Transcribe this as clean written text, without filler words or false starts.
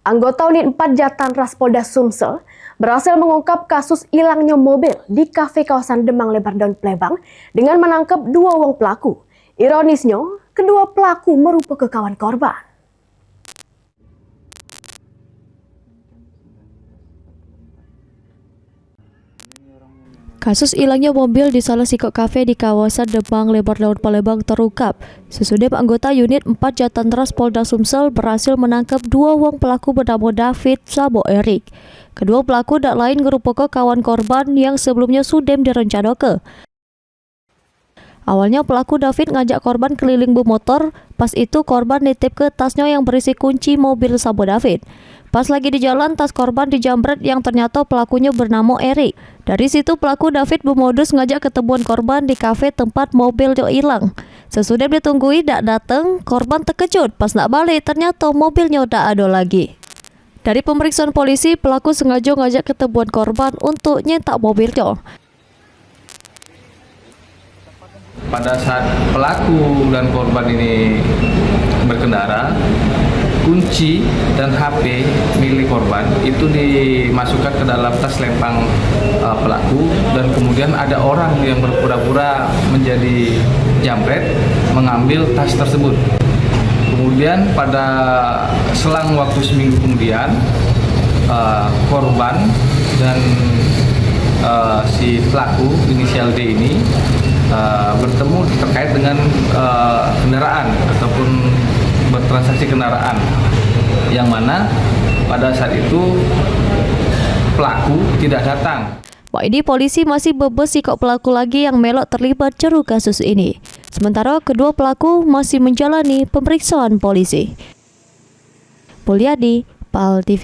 Anggota unit 4 Jatantras Polda Sumsel berhasil mengungkap kasus hilangnya mobil di kafe kawasan Demang Lebar Daun Plebang dengan menangkap 2 orang pelaku. Ironisnya, kedua pelaku merupakan kawan korban. Kasus hilangnya mobil di salah satu kafe di kawasan Demang Lebar Daun Plebang terungkap. Sesudah anggota unit 4 Jatantras Polda Sumsel berhasil menangkap 2 orang pelaku bernama David Sabo Erik. Kedua pelaku tak lain merupakan kawan korban yang sebelumnya sudah direncanakan. Awalnya pelaku David ngajak korban keliling bermotor, pas itu korban nitip ke tasnya yang berisi kunci mobil Sabo David. Pas lagi di jalan, tas korban dijambret yang ternyata pelakunya bernama Erik. Dari situ pelaku David bermodus ngajak ketemuan korban di kafe tempat mobilnya hilang. Sesudah ditunggui tak datang, korban terkejut pas nak balik ternyata mobilnya tak ada lagi. Dari pemeriksaan polisi, pelaku sengaja ngajak ketemuan korban untuk nyetak mobilnya. Pada saat pelaku dan korban ini berkendara, kunci dan HP milik korban itu dimasukkan ke dalam tas lempang pelaku, dan kemudian ada orang yang berpura-pura menjadi jambret mengambil tas tersebut. Kemudian pada selang waktu seminggu kemudian, korban dan si pelaku inisial D ini bertemu terkait dengan kendaraan ataupun bertransaksi kendaraan, yang mana pada saat itu pelaku tidak datang. Pak ini polisi masih bebas sikap pelaku lagi yang melok terlibat jeru kasus ini. Sementara kedua pelaku masih menjalani pemeriksaan polisi. Mulyadi, PAL TV.